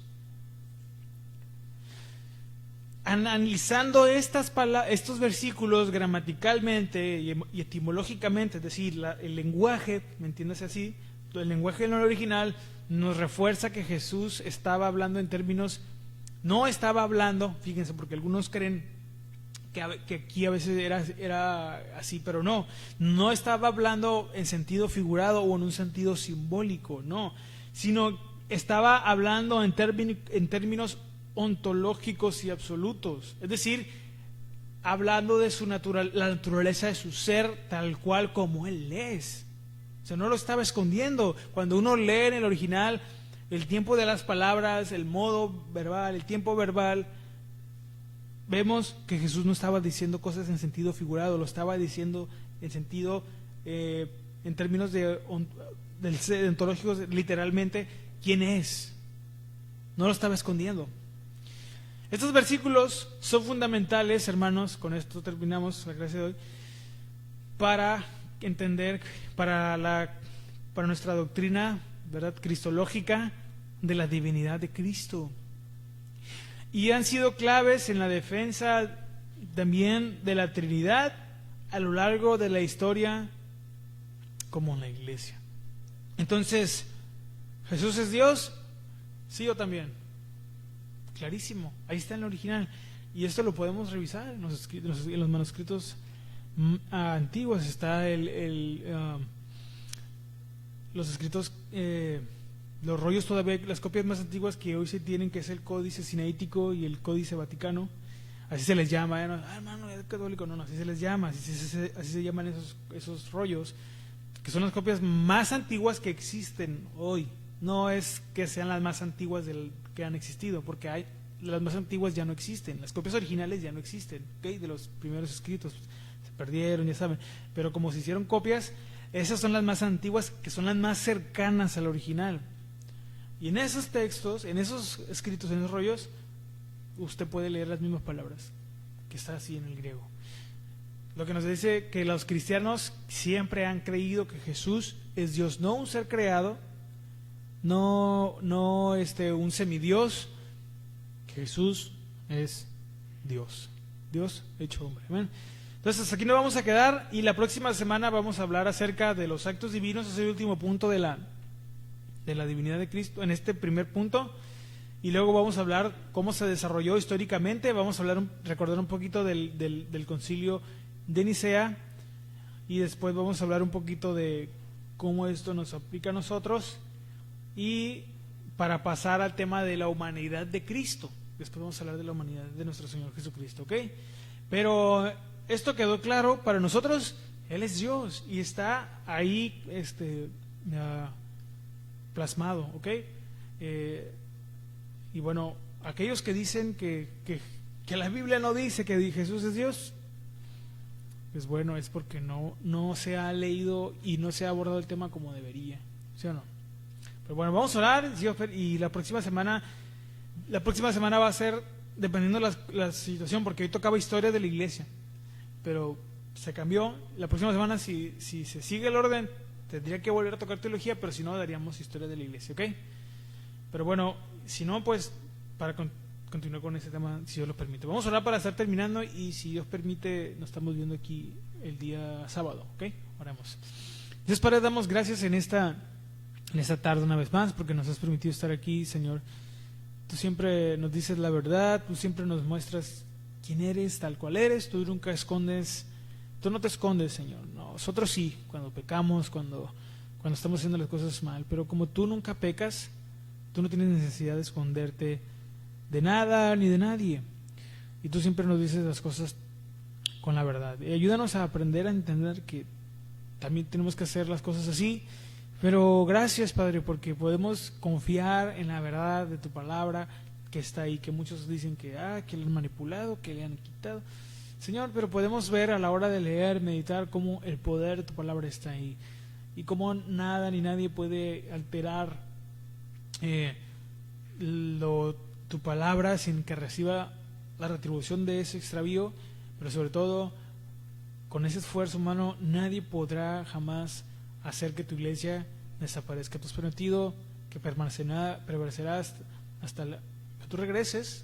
Analizando estos versículos gramaticalmente y etimológicamente, es decir, el lenguaje, ¿me entiendes así? El lenguaje del original nos refuerza que Jesús estaba hablando en términos, no estaba hablando, fíjense, porque algunos creen que aquí a veces era así, pero no estaba hablando en sentido figurado o en un sentido simbólico, no, sino estaba hablando en términos ontológicos y absolutos, es decir, hablando de la naturaleza de su ser tal cual como Él es. O sea, no lo estaba escondiendo. Cuando uno lee en el original el tiempo de las palabras, el modo verbal, el tiempo verbal, vemos que Jesús no estaba diciendo cosas en sentido figurado, lo estaba diciendo en sentido, en términos ontológicos, literalmente, ¿quién es? No lo estaba escondiendo. Estos versículos son fundamentales, hermanos, con esto terminamos la clase de hoy, para entender, para nuestra doctrina, ¿verdad?, cristológica de la divinidad de Cristo. Y han sido claves en la defensa también de la Trinidad a lo largo de la historia, como en la iglesia. Entonces, ¿Jesús es Dios? Sí o también. Clarísimo, ahí está en el original. Y esto lo podemos revisar en los manuscritos antiguos. Está los escritos, los rollos todavía, las copias más antiguas que hoy se tienen, que es el Códice Sinaítico y el Códice Vaticano. Así se les llama, hermano, es católico, no, así se les llama, así se llaman esos rollos, que son las copias más antiguas que existen hoy. No es que sean las más antiguas que han existido, porque las más antiguas ya no existen, las copias originales ya no existen, ¿okay? De los primeros escritos se perdieron, ya saben, pero como se hicieron copias, esas son las más antiguas, que son las más cercanas al original. Y en esos textos, en esos escritos, en esos rollos, usted puede leer las mismas palabras, que está así en el griego. Lo que nos dice que los cristianos siempre han creído que Jesús es Dios, no un ser creado, no un semidios, que Jesús es Dios hecho hombre. ¿Ven? Entonces aquí nos vamos a quedar y la próxima semana vamos a hablar acerca de los actos divinos. Ese es el último punto de la de la divinidad de Cristo en este primer punto, y luego vamos a hablar cómo se desarrolló históricamente, vamos a hablar, recordar un poquito del concilio de Nicea, y después vamos a hablar un poquito de cómo esto nos aplica a nosotros, y para pasar al tema de la humanidad de Cristo. Después vamos a hablar de la humanidad de nuestro Señor Jesucristo, ¿ok? Pero esto quedó claro para nosotros. Él es Dios y está ahí plasmado, ¿ok? Y bueno, aquellos que dicen que la Biblia no dice que Jesús es Dios, pues bueno, es porque no se ha leído y no se ha abordado el tema como debería, ¿sí o no? Pero bueno, vamos a orar, y la próxima semana va a ser, dependiendo de la situación, porque hoy tocaba historia de la iglesia, pero se cambió. La próxima semana, si se sigue el orden, tendría que volver a tocar teología, pero si no, daríamos historia de la iglesia, ¿ok? Pero bueno, si no, pues para continuar con ese tema, si Dios lo permite. Vamos a orar para estar terminando, y si Dios permite, nos estamos viendo aquí el día sábado, ¿ok? Oremos. Dios Padre, damos gracias en esta tarde una vez más, porque nos has permitido estar aquí, Señor. Tú siempre nos dices la verdad, tú siempre nos muestras quién eres, tal cual eres, tú nunca escondes, tú no te escondes, Señor. Nosotros sí, cuando pecamos, cuando estamos haciendo las cosas mal, pero como tú nunca pecas, tú no tienes necesidad de esconderte de nada ni de nadie, y tú siempre nos dices las cosas con la verdad. Y ayúdanos a aprender a entender que también tenemos que hacer las cosas así. Pero gracias, Padre, porque podemos confiar en la verdad de tu palabra que está ahí, que muchos dicen que le han manipulado, que le han quitado. Señor, pero podemos ver a la hora de leer, meditar, cómo el poder de tu palabra está ahí, y cómo nada ni nadie puede alterar tu palabra sin que reciba la retribución de ese extravío. Pero sobre todo, con ese esfuerzo humano, nadie podrá jamás hacer que tu iglesia desaparezca. Tú has prometido que prevalecerás hasta que tú regreses,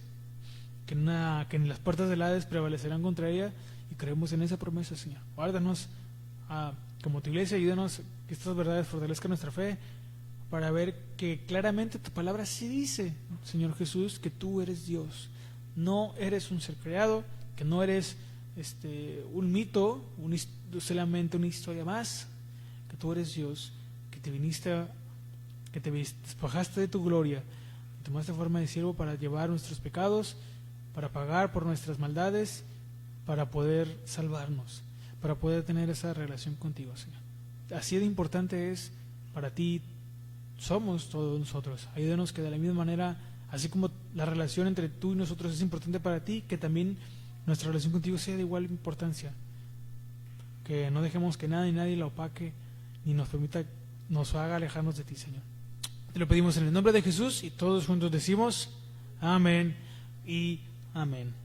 que en las puertas del Hades prevalecerán contra ella, y creemos en esa promesa, Señor. Guárdanos como tu iglesia, ayúdanos que estas verdades fortalezcan nuestra fe, para ver que claramente tu palabra sí dice, Señor Jesús, que tú eres Dios, no eres un ser creado, que no eres un mito, solamente una historia más, que tú eres Dios, que te despojaste de tu gloria, que tomaste forma de siervo para llevar nuestros pecados, para pagar por nuestras maldades, para poder salvarnos, para poder tener esa relación contigo, Señor. Así de importante es para ti, somos todos nosotros. Ayúdanos que de la misma manera, así como la relación entre tú y nosotros es importante para ti, que también nuestra relación contigo sea de igual importancia, que no dejemos que nada ni nadie la opaque, ni nos haga alejarnos de ti, Señor. Te lo pedimos en el nombre de Jesús, y todos juntos decimos amén y amén.